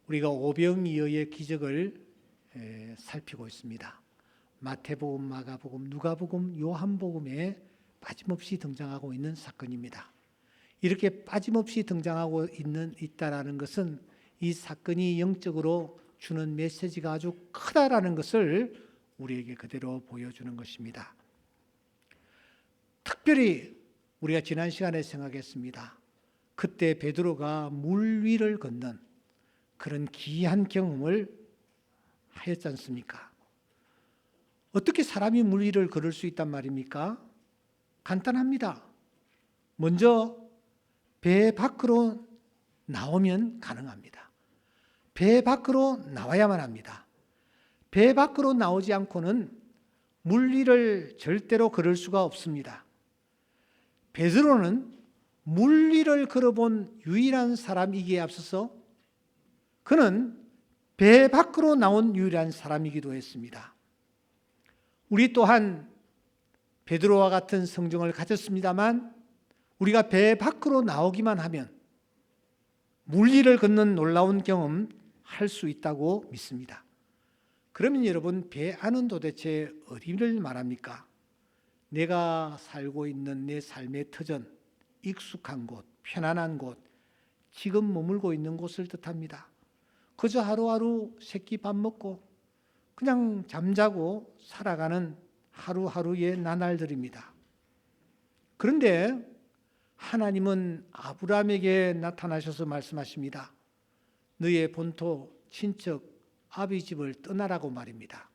우리가 오병이어의 기적을 살피고 있습니다. 마태복음, 마가복음, 누가복음, 요한복음에 빠짐없이 등장하고 있는 사건입니다. 이렇게 빠짐없이 등장하고 있다라는 것은 이 사건이 영적으로 주는 메시지가 아주 크다라는 것을 우리에게 그대로 보여주는 것입니다. 특별히 우리가 지난 시간에 생각했습니다. 그때 베드로가 물 위를 걷는 그런 귀한 경험을 하였지 않습니까? 어떻게 사람이 물 위를 걸을 수 있단 말입니까? 간단합니다. 먼저 배 밖으로 나오면 가능합니다. 배 밖으로 나와야만 합니다. 배 밖으로 나오지 않고는 물 위를 절대로 걸을 수가 없습니다. 베드로는 물 위를 걸어본 유일한 사람이기에 앞서서 그는 배 밖으로 나온 유일한 사람이기도 했습니다. 우리 또한 베드로와 같은 성정을 가졌습니다만 우리가 배 밖으로 나오기만 하면 물 위를 걷는 놀라운 경험 할 수 있다고 믿습니다. 그러면 여러분, 배 안은 도대체 어디를 말합니까? 내가 살고 있는 내 삶의 터전, 익숙한 곳, 편안한 곳, 지금 머물고 있는 곳을 뜻합니다. 그저 하루하루 새끼 밥 먹고 그냥 잠자고 살아가는 하루하루의 나날들입니다. 그런데 하나님은 아브라함에게 나타나셔서 말씀하십니다. 너의 본토, 친척, 아비 집을 떠나라고 말입니다.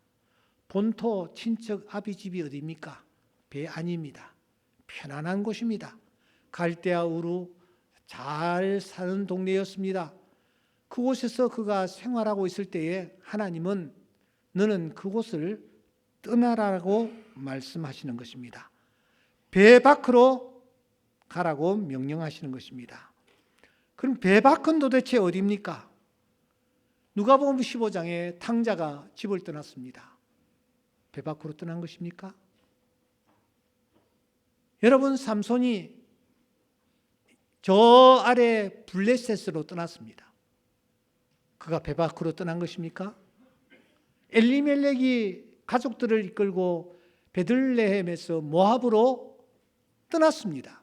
본토, 친척, 아비 집이 어디입니까? 배 안입니다. 편안한 곳입니다. 갈대아 우루 잘 사는 동네였습니다. 그곳에서 그가 생활하고 있을 때에 하나님은 너는 그곳을 떠나라고 말씀하시는 것입니다. 배 밖으로 가라고 명령하시는 것입니다. 그럼 배 밖은 도대체 어디입니까? 누가복음 15장에 탕자가 집을 떠났습니다. 배 밖으로 떠난 것입니까? 여러분, 삼손이 저 아래 블레셋으로 떠났습니다. 그가 배 밖으로 떠난 것입니까? 엘리멜렉이 가족들을 이끌고 베들레헴에서 모압으로 떠났습니다.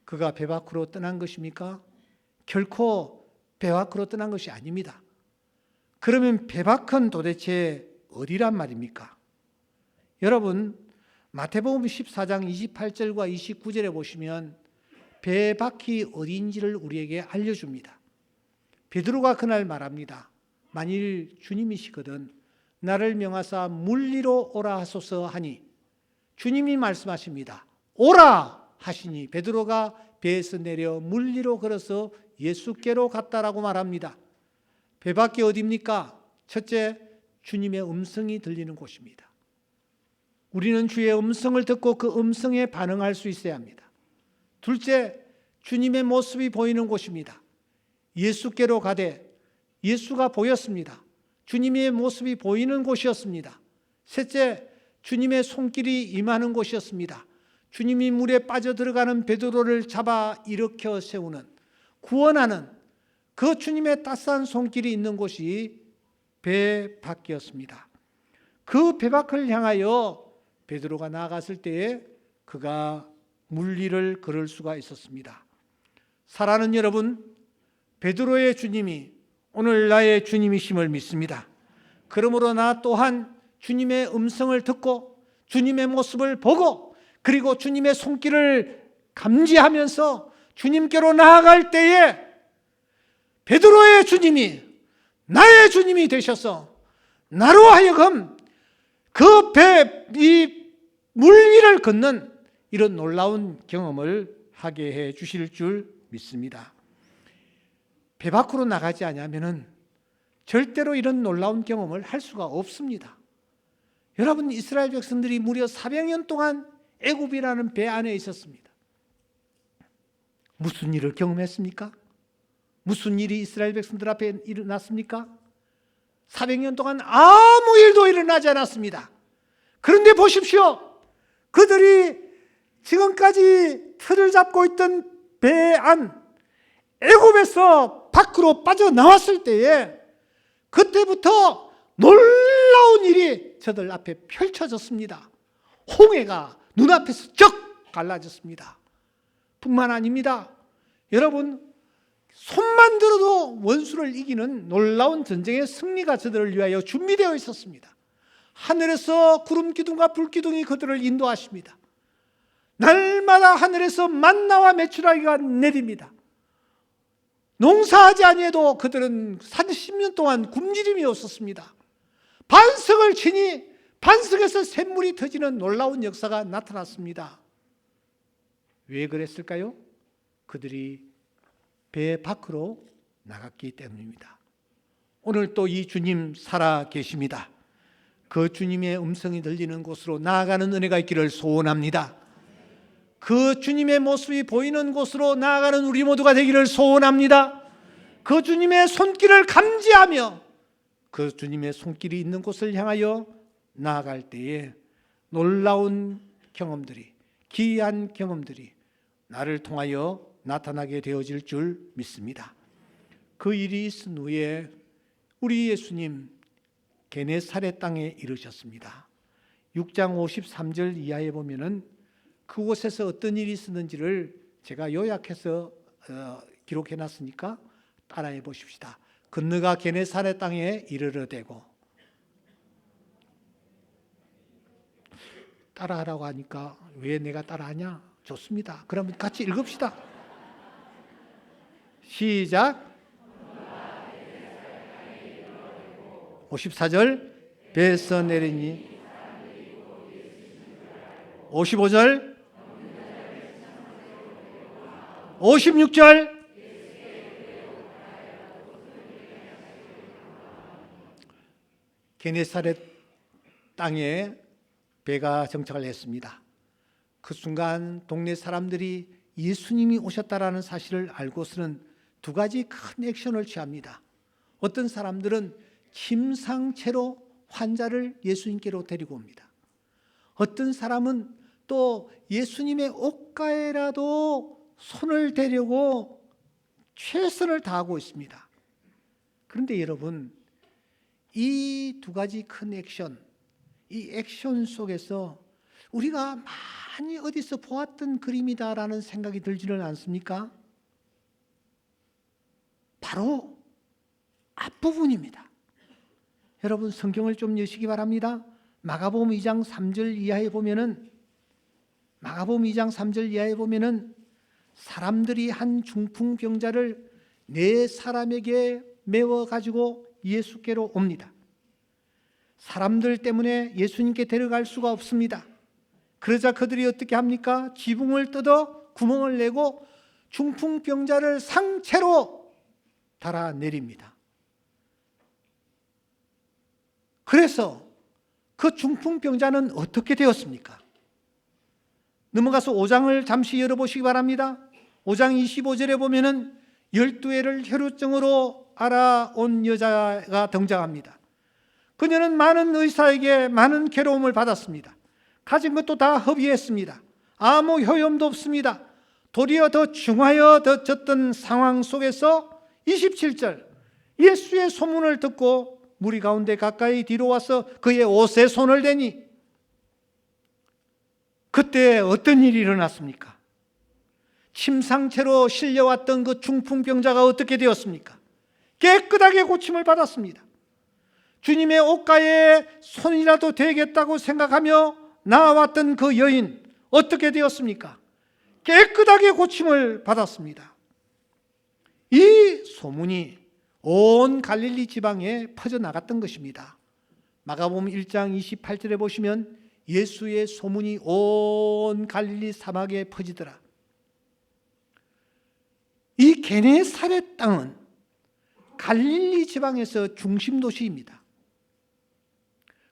그가 배 밖으로 떠난 것입니까? 결코 배 밖으로 떠난 것이 아닙니다. 그러면 배 밖은 도대체 어디란 말입니까? 여러분, 마태복음 14장 28절과 29절에 보시면 배 밖이 어디인지를 우리에게 알려줍니다. 베드로가 그날 말합니다. 만일 주님이시거든 나를 명하사 물 위로 오라 하소서 하니 주님이 말씀하십니다. 오라 하시니 베드로가 배에서 내려 물 위로 걸어서 예수께로 갔다라고 말합니다. 배 밖이 어디입니까? 첫째, 주님의 음성이 들리는 곳입니다. 우리는 주의 음성을 듣고 그 음성에 반응할 수 있어야 합니다. 둘째, 주님의 모습이 보이는 곳입니다. 예수께로 가되 예수가 보였습니다. 주님의 모습이 보이는 곳이었습니다. 셋째, 주님의 손길이 임하는 곳이었습니다. 주님이 물에 빠져들어가는 베드로를 잡아 일으켜 세우는, 구원하는 그 주님의 따스한 손길이 있는 곳이 배 밖이었습니다. 그 배 밖을 향하여 베드로가 나아갔을 때에 그가 물 위를 걸을 수가 있었습니다. 사랑하는 여러분, 베드로의 주님이 오늘 나의 주님이심을 믿습니다. 그러므로 나 또한 주님의 음성을 듣고 주님의 모습을 보고 그리고 주님의 손길을 감지하면서 주님께로 나아갈 때에 베드로의 주님이 나의 주님이 되셔서 나로 하여금 그 배, 이 물 위를 걷는 이런 놀라운 경험을 하게 해 주실 줄 믿습니다. 배 밖으로 나가지 않으면은 절대로 이런 놀라운 경험을 할 수가 없습니다. 여러분, 이스라엘 백성들이 무려 400년 동안 애굽이라는 배 안에 있었습니다. 무슨 일을 경험했습니까? 무슨 일이 이스라엘 백성들 앞에 일어났습니까? 400년 동안 아무 일도 일어나지 않았습니다. 그런데 보십시오. 그들이 지금까지 틀을 잡고 있던 배 안, 애굽에서 밖으로 빠져나왔을 때에 그때부터 놀라운 일이 저들 앞에 펼쳐졌습니다. 홍해가 눈앞에서 쩍 갈라졌습니다. 뿐만 아닙니다. 여러분, 손만 들어도 원수를 이기는 놀라운 전쟁의 승리가 저들을 위하여 준비되어 있었습니다. 하늘에서 구름 기둥과 불 기둥이 그들을 인도하십니다. 날마다 하늘에서 만나와 메추라기가 내립니다. 농사하지 아니해도 그들은 30년 동안 굶주림이 없었습니다. 반석을 치니 반석에서 샘물이 터지는 놀라운 역사가 나타났습니다. 왜 그랬을까요? 그들이 배 밖으로 나갔기 때문입니다. 오늘 또 이 주님 살아 계십니다. 그 주님의 음성이 들리는 곳으로 나아가는 은혜가 있기를 소원합니다. 그 주님의 모습이 보이는 곳으로 나아가는 우리 모두가 되기를 소원합니다. 그 주님의 손길을 감지하며 그 주님의 손길이 있는 곳을 향하여 나아갈 때에 놀라운 경험들이, 기이한 경험들이 나를 통하여 나타나게 되어질 줄 믿습니다. 그 일이 있은 후에 우리 예수님 게네사렛 땅에 이르셨습니다. 6장 53절 이하에 보면은 그곳에서 어떤 일이 있었는지를 제가 요약해서 기록해 놨으니까 따라해 보십시다. 건너가 게네사렛 땅에 이르러대고, 따라하라고 하니까 왜 내가 따라하냐? 좋습니다. 그러면 같이 읽읍시다. 시작. 54절 배에서 내리니, 55절, 56절, 게네사렛 땅에 배가 정착을 했습니다. 그 순간 동네 사람들이 예수님이 오셨다라는 사실을 알고서는 두 가지 큰 액션을 취합니다. 어떤 사람들은 침상채로 환자를 예수님께로 데리고 옵니다. 어떤 사람은 또 예수님의 옷가에라도 손을 대려고 최선을 다하고 있습니다. 그런데 여러분, 이 두 가지 큰 액션, 이 액션 속에서 우리가 많이 어디서 보았던 그림이다라는 생각이 들지는 않습니까? 바로 앞부분입니다. 여러분, 성경을 좀 여시기 바랍니다. 마가복음 2장 3절 이하에 보면은, 마가복음 2장 3절 이하에 보면은 사람들이 한 중풍병자를 네 사람에게 메워 가지고 예수께로 옵니다. 사람들 때문에 예수님께 데려갈 수가 없습니다. 그러자 그들이 어떻게 합니까? 지붕을 뜯어 구멍을 내고 중풍병자를 상체로 달아내립니다. 그래서 그 중풍병자는 어떻게 되었습니까? 넘어가서 5장을 잠시 열어보시기 바랍니다. 5장 25절에 보면은 12회를 혈루증으로 알아온 여자가 등장합니다. 그녀는 많은 의사에게 많은 괴로움을 받았습니다. 가진 것도 다 허비했습니다. 아무 효용도 없습니다. 도리어 더 중하여졌던 상황 속에서 27절, 예수의 소문을 듣고 무리 가운데 가까이 뒤로 와서 그의 옷에 손을 대니, 그때 어떤 일이 일어났습니까? 침상채로 실려왔던 그 중풍병자가 어떻게 되었습니까? 깨끗하게 고침을 받았습니다. 주님의 옷가에 손이라도 대겠다고 생각하며 나왔던 그 여인 어떻게 되었습니까? 깨끗하게 고침을 받았습니다. 이 소문이 온 갈릴리 지방에 퍼져나갔던 것입니다. 마가복음 1장 28절에 보시면 예수의 소문이 온 갈릴리 사막에 퍼지더라. 이 게네사렛 땅은 갈릴리 지방에서 중심 도시입니다.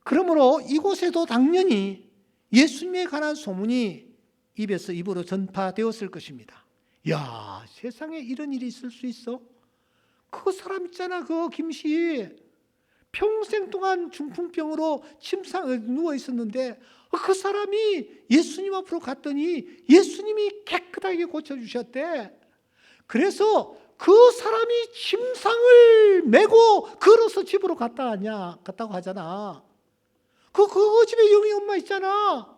그러므로 이곳에도 당연히 예수님에 관한 소문이 입에서 입으로 전파되었을 것입니다. 야, 세상에 이런 일이 있을 수 있어? 그 사람 있잖아, 그 김씨. 평생 동안 중풍병으로 침상에 누워 있었는데 그 사람이 예수님 앞으로 갔더니 예수님이 깨끗하게 고쳐주셨대. 그래서 그 사람이 침상을 메고 걸어서 집으로 갔다고 하잖아. 그 집에 영희 엄마 있잖아.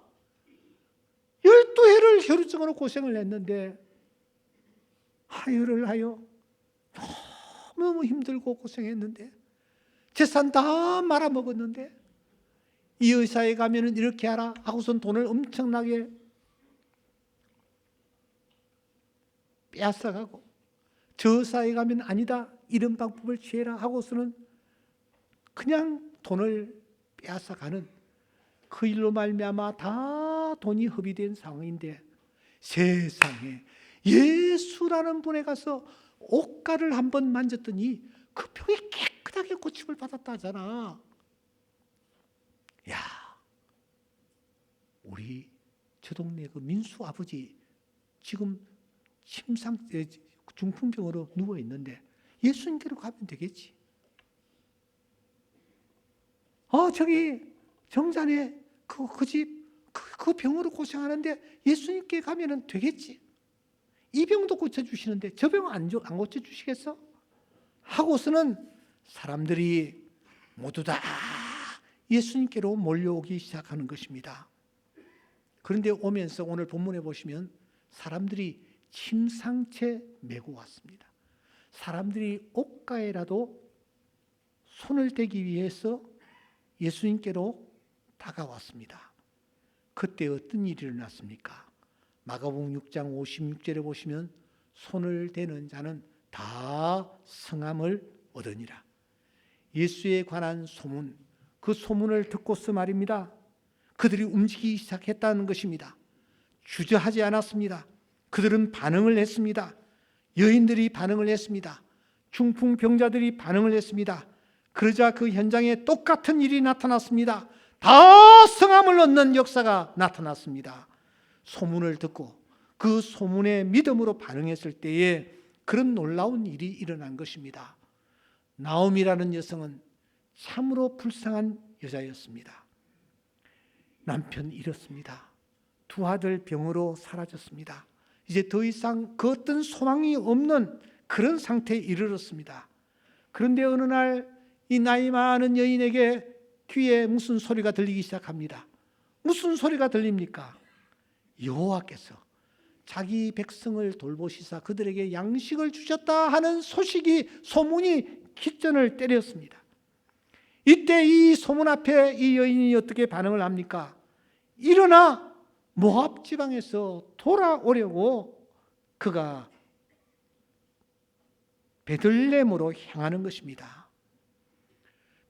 12해를 혈우증으로 고생을 했는데 하혈을 하여 너무 힘들고 고생했는데 재산 다 말아먹었는데 이 의사에 가면은 이렇게 하라 하고선 돈을 엄청나게 빼앗아가고 저 의사에 가면 아니다 이런 방법을 취해라 하고서는 그냥 돈을 빼앗아가는 그 일로 말미암아 다 돈이 허비된 상황인데 세상에 예수라는 분에 가서 옷가를 한번 만졌더니 그 병이 깨끗하게 고침을 받았다 하잖아. 야, 우리 저 동네 그 민수 아버지 지금 중풍병으로 누워 있는데 예수님께로 가면 되겠지. 저기 정산에 그 집 그 병으로 고생하는데 예수님께 가면은 되겠지. 이 병도 고쳐주시는데 저 병 안 고쳐주시겠어? 하고서는 사람들이 모두 다 예수님께로 몰려오기 시작하는 것입니다. 그런데 오면서 오늘 본문에 보시면 사람들이 침상채 메고 왔습니다. 사람들이 옷가에라도 손을 대기 위해서 예수님께로 다가왔습니다. 그때 어떤 일이 일어났습니까? 마가복음 6장 56절에 보시면 손을 대는 자는 다 성함을 얻으니라. 예수에 관한 소문, 그 소문을 듣고서 말입니다. 그들이 움직이기 시작했다는 것입니다. 주저하지 않았습니다. 그들은 반응을 했습니다. 여인들이 반응을 했습니다. 중풍병자들이 반응을 했습니다. 그러자 그 현장에 똑같은 일이 나타났습니다. 다 성함을 얻는 역사가 나타났습니다. 소문을 듣고 그 소문에 믿음으로 반응했을 때에 그런 놀라운 일이 일어난 것입니다. 나옴이라는 여성은 참으로 불쌍한 여자였습니다. 남편 잃었습니다. 두 아들 병으로 사라졌습니다. 이제 더 이상 그 어떤 소망이 없는 그런 상태에 이르렀습니다. 그런데 어느 날 이 나이 많은 여인에게 귀에 무슨 소리가 들리기 시작합니다. 무슨 소리가 들립니까? 여호와께서 자기 백성을 돌보시사 그들에게 양식을 주셨다 하는 소문이 깃전을 때렸습니다. 이때 이 소문 앞에 이 여인이 어떻게 반응을 합니까? 일어나 모압 지방에서 돌아오려고 그가 베들레헴으로 향하는 것입니다.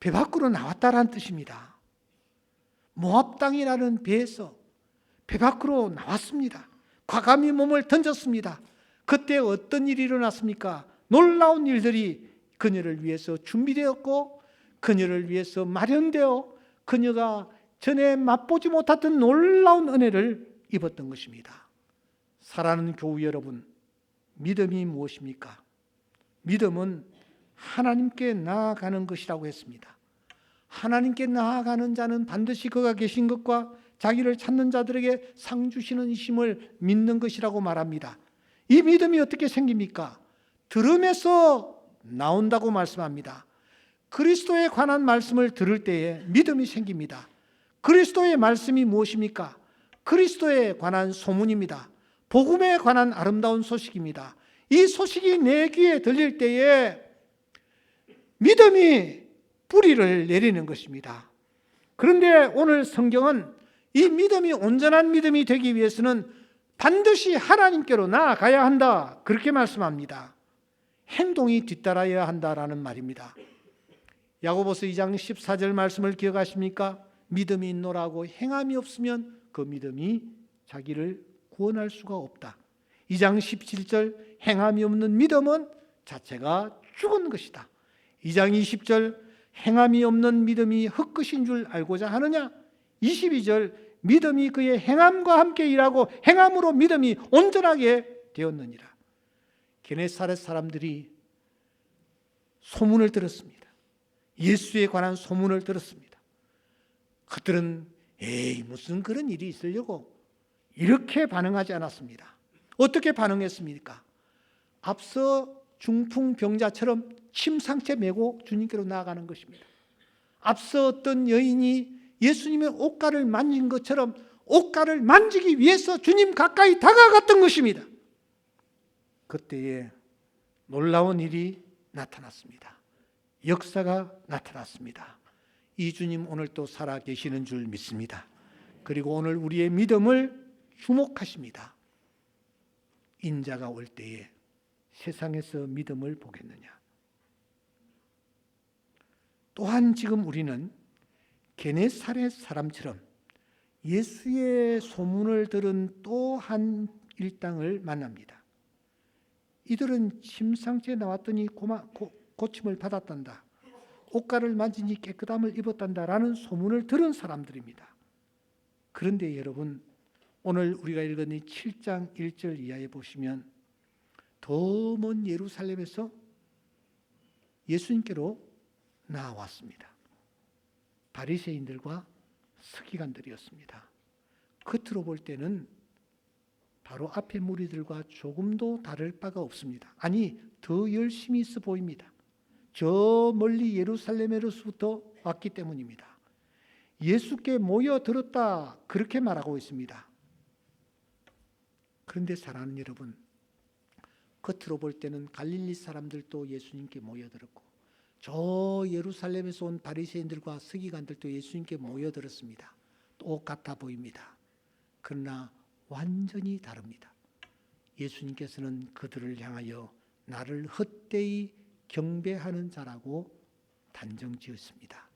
배 밖으로 나왔다라는 뜻입니다. 모압 땅이라는 배에서 배 밖으로 나왔습니다. 과감히 몸을 던졌습니다. 그때 어떤 일이 일어났습니까? 놀라운 일들이 그녀를 위해서 준비되었고 그녀를 위해서 마련되어 그녀가 전에 맛보지 못했던 놀라운 은혜를 입었던 것입니다. 사랑하는 교우 여러분, 믿음이 무엇입니까? 믿음은 하나님께 나아가는 것이라고 했습니다. 하나님께 나아가는 자는 반드시 그가 계신 것과 자기를 찾는 자들에게 상 주시는 이심을 믿는 것이라고 말합니다. 이 믿음이 어떻게 생깁니까? 들음에서 나온다고 말씀합니다. 그리스도에 관한 말씀을 들을 때에 믿음이 생깁니다. 그리스도의 말씀이 무엇입니까? 그리스도에 관한 소문입니다. 복음에 관한 아름다운 소식입니다. 이 소식이 내 귀에 들릴 때에 믿음이 뿌리를 내리는 것입니다. 그런데 오늘 성경은 이 믿음이 온전한 믿음이 되기 위해서는 반드시 하나님께로 나아가야 한다, 그렇게 말씀합니다. 행동이 뒤따라야 한다라는 말입니다. 야고보서 2장 14절 말씀을 기억하십니까? 믿음이 있노라고 행함이 없으면 그 믿음이 자기를 구원할 수가 없다. 2장 17절 행함이 없는 믿음은 자체가 죽은 것이다. 2장 20절 행함이 없는 믿음이 흙끝인 줄 알고자 하느냐? 22절 믿음이 그의 행함과 함께 일하고 행함으로 믿음이 온전하게 되었느니라. 게네사렛 사람들이 소문을 들었습니다. 예수에 관한 소문을 들었습니다. 그들은 무슨 그런 일이 있으려고 이렇게 반응하지 않았습니다. 어떻게 반응했습니까? 앞서 중풍병자처럼 침상째 메고 주님께로 나아가는 것입니다. 앞서 어떤 여인이 예수님의 옷가를 만진 것처럼 옷가를 만지기 위해서 주님 가까이 다가갔던 것입니다. 그때에 놀라운 일이 나타났습니다. 역사가 나타났습니다. 이 주님 오늘 또 살아 계시는 줄 믿습니다. 그리고 오늘 우리의 믿음을 주목하십니다. 인자가 올 때에 세상에서 믿음을 보겠느냐. 또한 지금 우리는 게네사렛 사람처럼 예수의 소문을 들은 또 한 일당을 만납니다. 이들은 침상째 나왔더니 고침을 받았단다. 옷가를 만지니 깨끗함을 입었단다라는 소문을 들은 사람들입니다. 그런데 여러분, 오늘 우리가 읽은 이 7장 1절 이하에 보시면 더 먼 예루살렘에서 예수님께로 나왔습니다. 바리새인들과 서기관들이었습니다. 겉으로 볼 때는 바로 앞에 무리들과 조금도 다를 바가 없습니다. 아니, 더 열심히 있어 보입니다. 저 멀리 예루살렘에로부터 왔기 때문입니다. 예수께 모여들었다 그렇게 말하고 있습니다. 그런데 사랑하는 여러분, 겉으로 볼 때는 갈릴리 사람들도 예수님께 모여들었고 저 예루살렘에서 온 바리새인들과 서기관들도 예수님께 모여들었습니다. 똑같아 보입니다. 그러나 완전히 다릅니다. 예수님께서는 그들을 향하여 나를 헛되이 경배하는 자라고 단정지었습니다.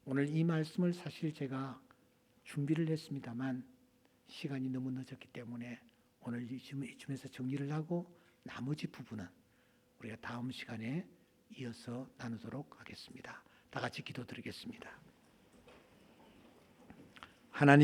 오늘 이 말씀을 사실 제가 준비를 했습니다만 시간이 너무 늦었기 때문에 오늘 이쯤에서 정리를 하고 나머지 부분은 우리가 다음 시간에 이어서 나누도록 하겠습니다. 다 같이 기도드리겠습니다.